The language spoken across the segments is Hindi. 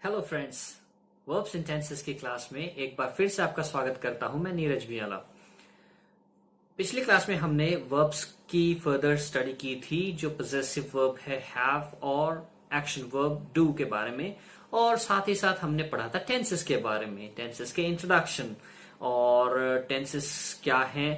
Hello friends, verbs and tenses की क्लास में एक बार फिर से आपका स्वागत करता हूं। मैं नीरज बियाला। पिछली क्लास में हमने वर्ब्स की फर्दर स्टडी की थी, जो पोजेसिव वर्ब है हैव और एक्शन वर्ब डू के बारे में, और साथ ही साथ हमने पढ़ा था टेंसेस के बारे में, टेंसेस के इंट्रोडक्शन और टेंसेस क्या हैं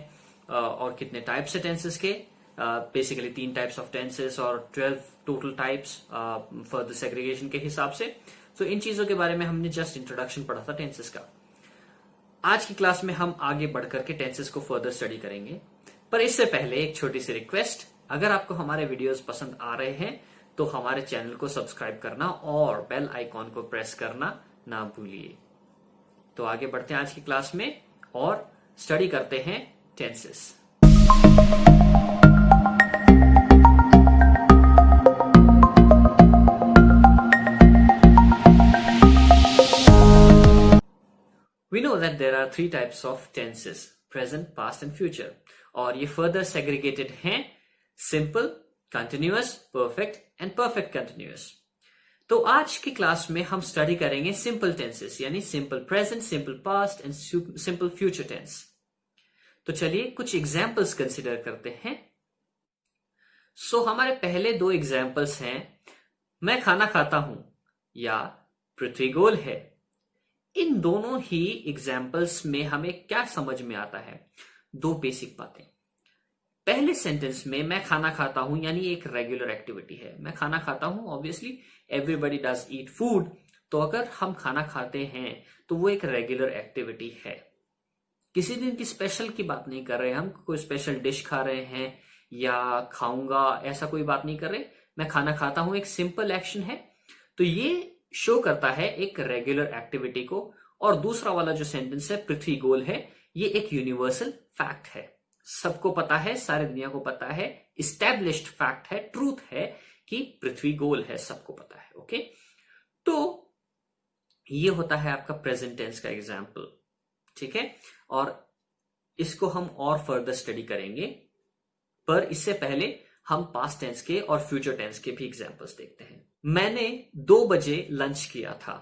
और कितने टाइप्स है टेंसेस के। बेसिकली 3 टाइप्स ऑफ टेंसेस और 12 टोटल टाइप्स फर्दर सेग्रीगेशन के हिसाब से। तो इन चीजों के बारे में हमने जस्ट इंट्रोडक्शन पढ़ा था टेंसेस का। आज की क्लास में हम आगे बढ़कर के टेंसेस को फर्दर स्टडी करेंगे, पर इससे पहले एक छोटी सी रिक्वेस्ट। अगर आपको हमारे वीडियोस पसंद आ रहे हैं तो हमारे चैनल को सब्सक्राइब करना और बेल आइकॉन को प्रेस करना ना भूलिए। तो आगे बढ़ते हैं आज की क्लास में और स्टडी करते हैं tenses. We know that there are 3 types of tenses: present, past and future, और ये further segregated हैं simple, continuous, perfect and perfect continuous। तो आज की क्लास में हम स्टडी करेंगे simple tenses, यानी simple present, simple past and simple future tense। तो चलिए कुछ एग्जाम्पल्स कंसिडर करते हैं। हमारे पहले 2 एग्जाम्पल्स हैं मैं खाना खाता हूं या पृथ्वी गोल है। इन दोनों ही एग्जाम्पल्स में हमें क्या समझ में आता है? 2 बेसिक बातें। पहले सेंटेंस में मैं खाना खाता हूं यानी एक रेगुलर एक्टिविटी है। मैं खाना खाता हूं, obviously everybody does eat food, तो अगर हम खाना खाते हैं तो वो एक रेगुलर एक्टिविटी है। किसी दिन की स्पेशल की बात नहीं कर रहे, हम कोई स्पेशल डिश खा रहे हैं या खाऊंगा ऐसा कोई बात नहीं कर रहे। मैं खाना खाता हूं एक सिंपल एक्शन है, तो ये शो करता है एक रेगुलर एक्टिविटी को। और दूसरा वाला जो सेंटेंस है पृथ्वी गोल है, ये एक यूनिवर्सल फैक्ट है, सबको पता है, सारी दुनिया को पता है, इस्टेब्लिश्ड फैक्ट है, ट्रूथ है कि पृथ्वी गोल है, सबको पता है। ओके, तो ये होता है आपका प्रेजेंट टेंस का एग्जाम्पल। ठीक है, और इसको हम और फर्दर स्टडी करेंगे, पर इससे पहले हम पास्ट टेंस के और फ्यूचर टेंस के भी एग्जाम्पल्स देखते हैं। मैंने 2 बजे लंच किया था।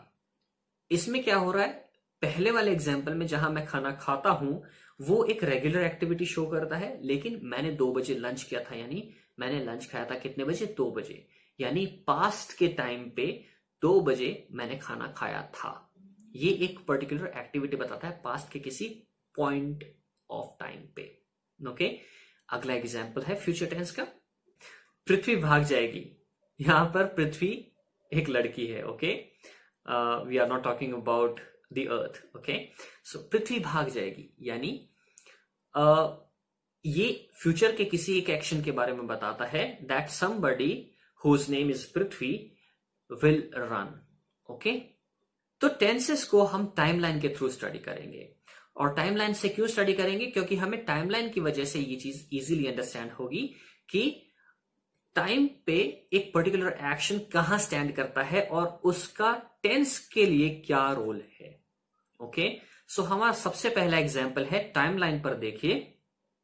इसमें क्या हो रहा है? पहले वाले एग्जाम्पल में जहां मैं खाना खाता हूं वो एक रेगुलर एक्टिविटी शो करता है, लेकिन मैंने 2 बजे लंच किया था यानी मैंने लंच खाया था कितने बजे? 2 बजे, यानी पास्ट के टाइम पे 2 बजे मैंने खाना खाया था। ये एक पर्टिकुलर एक्टिविटी बताता है पास्ट के किसी पॉइंट ऑफ टाइम पे। ओके, अगला एग्जाम्पल है फ्यूचर टेंस का। पृथ्वी भाग जाएगी। यहां पर पृथ्वी एक लड़की है। Okay, we are not talking about the earth. Okay, so Prithvi भाग जाएगी यानी ये फ्यूचर के किसी एक एक्शन के बारे में बताता है, that somebody whose name is Prithvi will run. Okay, तो टेंसेस को हम टाइमलाइन के थ्रू स्टडी करेंगे। और टाइमलाइन से क्यों स्टडी करेंगे? क्योंकि हमें टाइमलाइन की वजह से ये चीज इजीली अंडरस्टैंड होगी कि टाइम पे एक पर्टिकुलर एक्शन कहां स्टैंड करता है और उसका टेंस के लिए क्या रोल है। ओके, सो हमारा सबसे पहला एग्जांपल है, टाइमलाइन पर देखिए,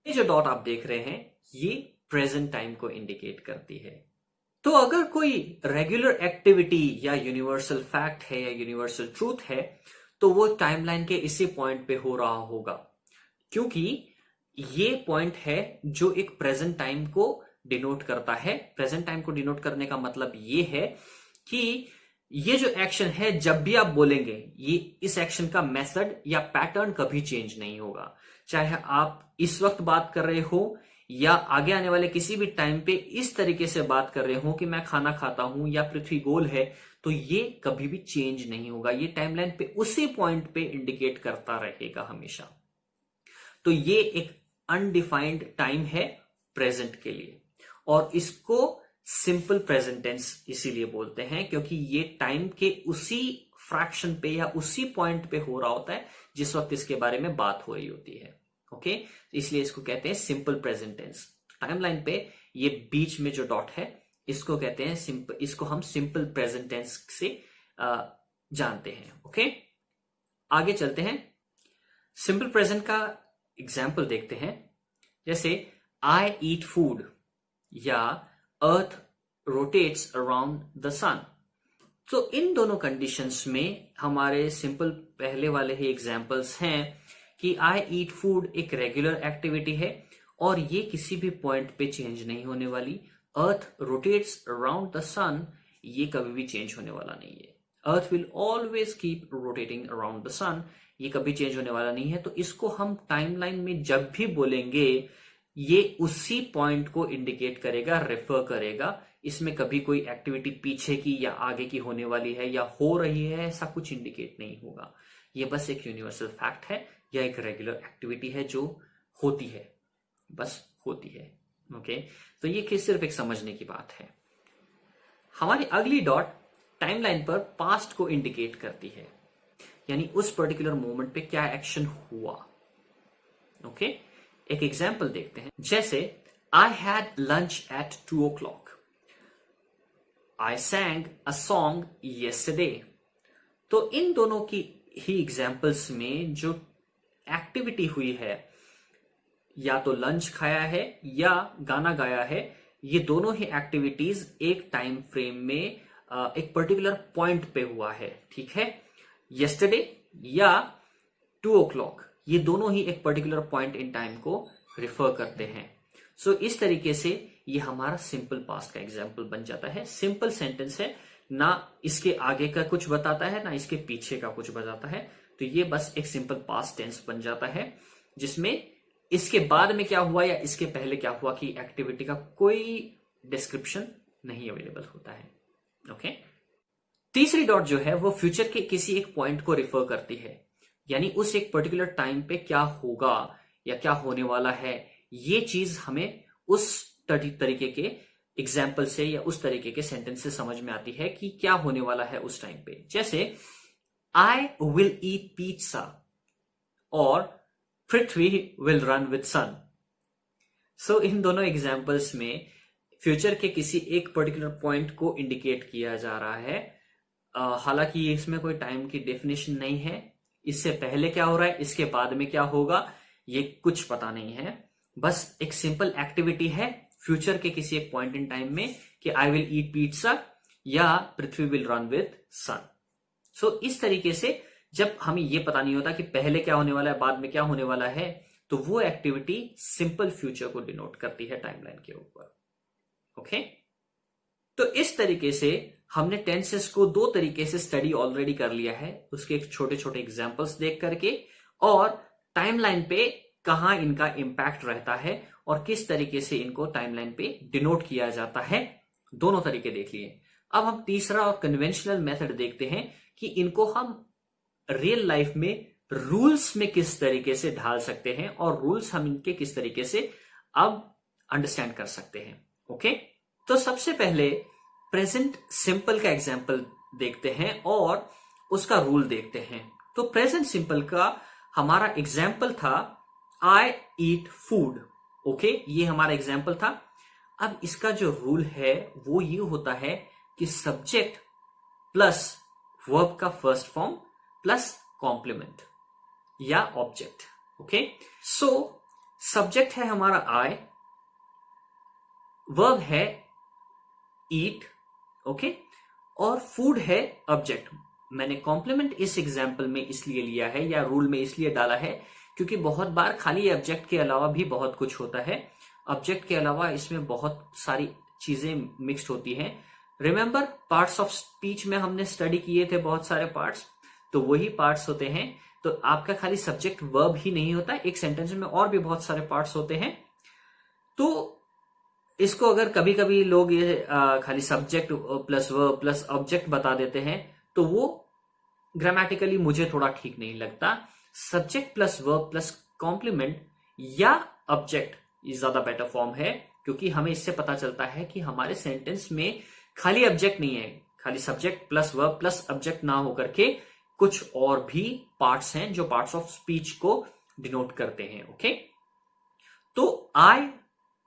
ये जो डॉट आप देख रहे हैं ये प्रेजेंट टाइम को इंडिकेट करती है। तो अगर कोई रेगुलर एक्टिविटी या यूनिवर्सल फैक्ट है या यूनिवर्सल ट्रूथ है तो वो टाइमलाइन के इसी पॉइंट पे हो रहा होगा, क्योंकि ये पॉइंट है जो एक प्रेजेंट टाइम को डिनोट करता है। प्रेजेंट टाइम को डिनोट करने का मतलब ये है कि ये जो एक्शन है जब भी आप बोलेंगे, ये इस एक्शन का मेथड या पैटर्न कभी चेंज नहीं होगा। चाहे आप इस वक्त बात कर रहे हो या आगे आने वाले किसी भी टाइम पे इस तरीके से बात कर रहे हो कि मैं खाना खाता हूं या पृथ्वी गोल है, तो ये कभी भी चेंज नहीं होगा। ये टाइमलाइन पे उसी पॉइंट पे इंडिकेट करता रहेगा हमेशा। तो ये एक अनडिफाइंड टाइम है प्रेजेंट के लिए, और इसको सिंपल प्रेजेंट टेंस इसीलिए बोलते हैं क्योंकि ये टाइम के उसी फ्रैक्शन पे या उसी पॉइंट पे हो रहा होता है जिस वक्त इसके बारे में बात हो रही होती है। ओके, इसलिए इसको कहते हैं सिंपल प्रेजेंट टेंस। टाइमलाइन पे ये बीच में जो डॉट है इसको कहते हैं सिंपल, इसको हम सिंपल प्रेजेंट टेंस से जानते हैं। ओके, आगे चलते हैं, सिंपल प्रेजेंट का एग्जाम्पल देखते हैं। जैसे आई ईट फूड या अर्थ रोटेट्स अराउंड द सन। तो इन दोनों कंडीशंस में हमारे सिंपल पहले वाले ही एग्जांपल्स हैं कि आई ईट फूड एक रेगुलर एक्टिविटी है और ये किसी भी पॉइंट पे चेंज नहीं होने वाली। Earth rotates around the sun, ये कभी भी चेंज होने वाला नहीं है। Earth will always keep rotating around the sun, ये कभी चेंज होने वाला नहीं है। तो इसको हम टाइमलाइन में जब भी बोलेंगे ये उसी पॉइंट को इंडिकेट करेगा, रेफर करेगा। इसमें कभी कोई एक्टिविटी पीछे की या आगे की होने वाली है या हो रही है, ऐसा कुछ इंडिकेट नहीं होगा। ये बस एक यूनिवर्सल फैक्ट है या एक रेगुलर एक्टिविटी है जो होती है, बस होती है। ओके, तो ये सिर्फ एक समझने की बात है। हमारी अगली डॉट टाइमलाइन पर पास्ट को इंडिकेट करती है, यानी उस पर्टिकुलर मोमेंट पे क्या एक्शन हुआ। ओके, एक एग्जाम्पल देखते हैं। जैसे I had lunch at 2 o'clock, I sang a song yesterday. तो इन दोनों की ही एग्जाम्पल्स में जो एक्टिविटी हुई है, या तो लंच खाया है या गाना गाया है, ये दोनों ही एक्टिविटीज एक टाइम फ्रेम में एक पर्टिकुलर पॉइंट पे हुआ है। ठीक है, येस्टरडे या 2 o'clock, ये दोनों ही एक पर्टिकुलर पॉइंट इन टाइम को रिफर करते हैं। सो इस तरीके से ये हमारा सिंपल पास्ट का एग्जाम्पल बन जाता है। सिंपल सेंटेंस है, ना इसके आगे का कुछ बताता है ना इसके पीछे का कुछ बताता है। तो ये बस एक सिंपल पास्ट टेंस बन जाता है जिसमें इसके बाद में क्या हुआ या इसके पहले क्या हुआ की एक्टिविटी का कोई डिस्क्रिप्शन नहीं अवेलेबल होता है। ओके, तीसरी डॉट जो है वो फ्यूचर के किसी एक पॉइंट को रिफर करती है, यानी उस एक पर्टिकुलर टाइम पे क्या होगा या क्या होने वाला है, ये चीज हमें उस तरीके के एग्जाम्पल से या उस तरीके के सेंटेंस से समझ में आती है कि क्या होने वाला है उस टाइम पे। जैसे आई विल ईट पिज्जा और पृथ्वी विल रन विद सन। सो इन दोनों एग्जाम्पल्स में फ्यूचर के किसी एक पर्टिकुलर पॉइंट को इंडिकेट किया जा रहा है। हालांकि इसमें कोई टाइम की डेफिनेशन नहीं है, इससे पहले क्या हो रहा है, इसके बाद में क्या होगा, ये कुछ पता नहीं है। बस एक सिंपल एक्टिविटी है फ्यूचर के किसी एक पॉइंट इन टाइम में कि आई विल ईट पिज्जा या पृथ्वी विल रन विद सन। सो इस तरीके से जब हमें ये पता नहीं होता कि पहले क्या होने वाला है बाद में क्या होने वाला है, तो वो एक्टिविटी सिंपल फ्यूचर को डिनोट करती है टाइमलाइन के ऊपर। ओके, तो इस तरीके से हमने टेंसेस को दो तरीके से स्टडी ऑलरेडी कर लिया है, उसके छोटे छोटे एग्जांपल्स देख करके, और टाइमलाइन पे कहां इनका इंपैक्ट रहता है और किस तरीके से इनको टाइमलाइन पे डिनोट किया जाता है, दोनों तरीके देख लिए। अब हम तीसरा और कन्वेंशनल मेथड देखते हैं कि इनको हम रियल लाइफ में रूल्स में किस तरीके से ढाल सकते हैं और रूल्स हम इनके किस तरीके से अब अंडरस्टैंड कर सकते हैं। ओके, तो सबसे पहले प्रेजेंट सिंपल का एग्जांपल देखते हैं और उसका रूल देखते हैं। तो प्रेजेंट सिंपल का हमारा एग्जांपल था आई ईट फूड। ओके, ये हमारा एग्जांपल था। अब इसका जो रूल है वो ये होता है कि सब्जेक्ट प्लस वर्ब का फर्स्ट फॉर्म प्लस कॉम्प्लीमेंट या ऑब्जेक्ट। ओके, सो सब्जेक्ट है हमारा आई, वर्ब है ईट, ओके, और फूड है ऑब्जेक्ट। मैंने कॉम्प्लीमेंट इस एग्जाम्पल में इसलिए लिया है या रूल में इसलिए डाला है क्योंकि बहुत बार खाली ऑब्जेक्ट के अलावा भी बहुत कुछ होता है। ऑब्जेक्ट के अलावा इसमें बहुत सारी चीजें मिक्स्ड होती हैं। रिमेंबर पार्ट्स ऑफ स्पीच में हमने स्टडी किए थे बहुत सारे पार्ट्स, तो वही पार्ट्स होते हैं। तो आपका खाली सब्जेक्ट वर्ब ही नहीं होता, एक सेंटेंस में और भी बहुत सारे पार्ट्स होते हैं। तो इसको अगर कभी कभी लोग ये खाली subject plus verb plus object बता देते हैं तो वो ग्रामेटिकली मुझे थोड़ा ठीक नहीं लगता। Subject plus verb plus complement या ऑब्जेक्ट ये ज्यादा बेटर फॉर्म है, क्योंकि हमें इससे पता चलता है कि हमारे सेंटेंस में खाली ऑब्जेक्ट नहीं है, खाली subject plus verb plus object ना होकर के कुछ और भी पार्ट्स हैं जो पार्ट्स ऑफ स्पीच को डिनोट करते हैं। ओके, तो आई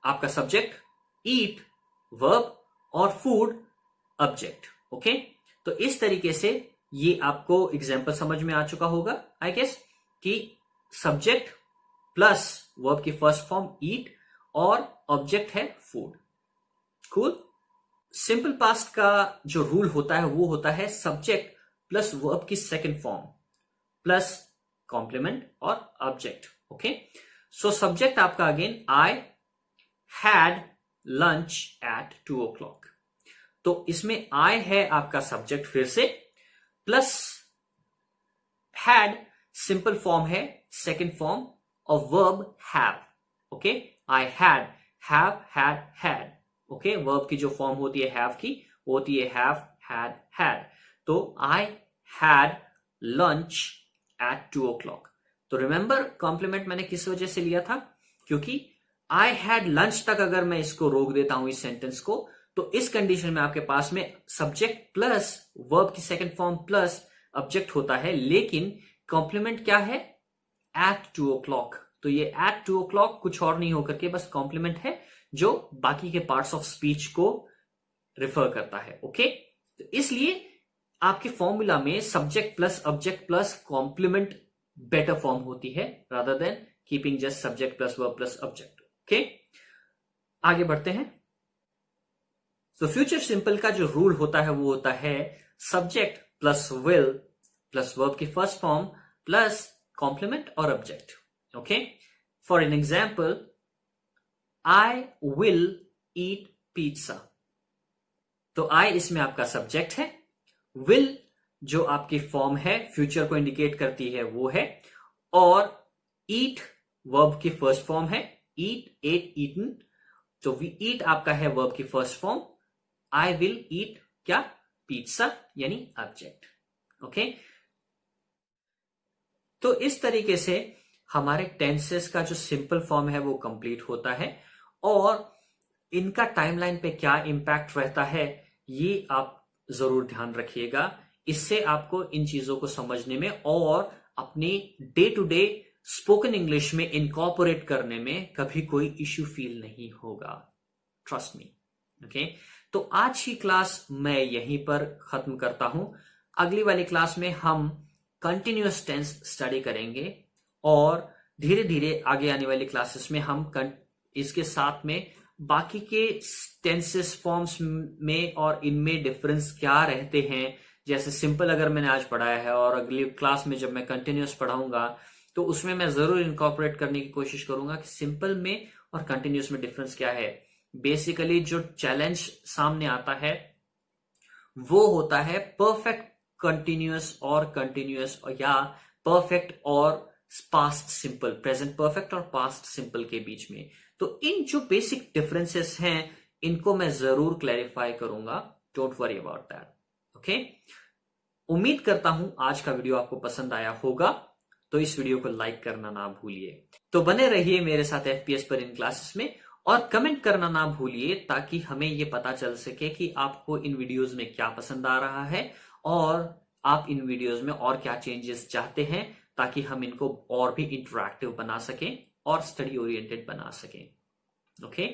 आपका सब्जेक्ट, ईट वर्ब और फूड ऑब्जेक्ट। ओके, तो इस तरीके से ये आपको एग्जाम्पल समझ में आ चुका होगा आई गेस कि सब्जेक्ट प्लस वर्ब की फर्स्ट फॉर्म ईट और ऑब्जेक्ट है फूड। कूल। सिंपल पास्ट का जो रूल होता है वो होता है सब्जेक्ट प्लस वर्ब की सेकंड फॉर्म प्लस कॉम्प्लीमेंट और ऑब्जेक्ट। ओके, सो सब्जेक्ट आपका again I had lunch at 2 o'clock। तो इसमें आई है आपका सब्जेक्ट फिर से, प्लस हैड सिंपल फॉर्म है, second form of verb have. Okay, I had, have, had. Okay, verb की जो फॉर्म होती है हैव की, वो होती है हैव, हैड। तो आई हैड लंच एट 2 o'clock। तो रिमेंबर कॉम्प्लीमेंट मैंने किस वजह से लिया था, क्योंकि आई हैड लंच तक अगर मैं इसको रोक देता हूं इस सेंटेंस को, तो इस कंडीशन में आपके पास में सब्जेक्ट प्लस वर्ब की सेकंड फॉर्म प्लस ऑब्जेक्ट होता है, लेकिन कॉम्प्लीमेंट क्या है, एट 2 o'clock। तो ये एट 2 o'clock कुछ और नहीं होकर के बस कॉम्प्लीमेंट है जो बाकी के पार्ट्स ऑफ स्पीच को रिफर करता है। ओके, तो इसलिए आपके फॉर्मूला में subject plus object plus complement better form होती है rather than keeping just subject plus verb plus object. Okay, आगे बढ़ते हैं। तो फ्यूचर सिंपल का जो रूल होता है वो होता है subject plus will plus verb की फर्स्ट फॉर्म प्लस कॉम्प्लीमेंट और object. Okay, for an example, I will eat pizza. तो आई इसमें आपका सब्जेक्ट है, विल जो आपकी फॉर्म है फ्यूचर को इंडिकेट करती है वो है, और ईट वर्ब की फर्स्ट फॉर्म है, ईट, एट, ईटन। तो वी ईट आपका है वर्ब की first form, I will eat क्या, पिज्जा, यानी ऑब्जेक्ट। ओके, तो इस तरीके से हमारे टेंसेस का जो सिंपल फॉर्म है वो कंप्लीट होता है, और इनका टाइमलाइन पे क्या इंपैक्ट रहता है ये आप जरूर ध्यान रखिएगा। इससे आपको इन चीजों को समझने में और अपनी day to day spoken English में इनकॉर्पोरेट करने में कभी कोई इश्यू फील नहीं होगा, ट्रस्ट मी। ओके, तो आज की क्लास मैं यहीं पर खत्म करता हूं। अगली वाली क्लास में हम कंटिन्यूअस टेंस स्टडी करेंगे, और धीरे धीरे आगे आने वाली क्लासेस में हम इसके साथ में बाकी के टेंसेस फॉर्म्स में और इनमें डिफरेंस क्या रहते हैं, जैसे सिंपल अगर मैंने आज पढ़ाया है और अगली क्लास में जब मैं कंटिन्यूअस पढ़ाऊंगा तो उसमें मैं जरूर इनकॉर्पोरेट करने की कोशिश करूंगा कि सिंपल में और कंटिन्यूअस में डिफरेंस क्या है। बेसिकली जो चैलेंज सामने आता है वो होता है परफेक्ट कंटिन्यूअस और कंटिन्यूअस, या परफेक्ट और पास्ट सिंपल, प्रेजेंट परफेक्ट और पास्ट सिंपल के बीच में। तो इन जो बेसिक डिफरेंसेस हैं इनको मैं जरूर क्लैरिफाई करूंगा, don't worry about that. Okay, उम्मीद करता हूं आज का वीडियो आपको पसंद आया होगा, तो इस वीडियो को लाइक करना ना भूलिए। तो बने रहिए मेरे साथ एफपीएस पर इन क्लासेस में, और कमेंट करना ना भूलिए ताकि हमें यह पता चल सके कि आपको इन वीडियोस में क्या पसंद आ रहा है और आप इन वीडियोस में और क्या चेंजेस चाहते हैं, ताकि हम इनको और भी इंटरैक्टिव बना सकें और स्टडी ओरिएंटेड बना सकें। ओके।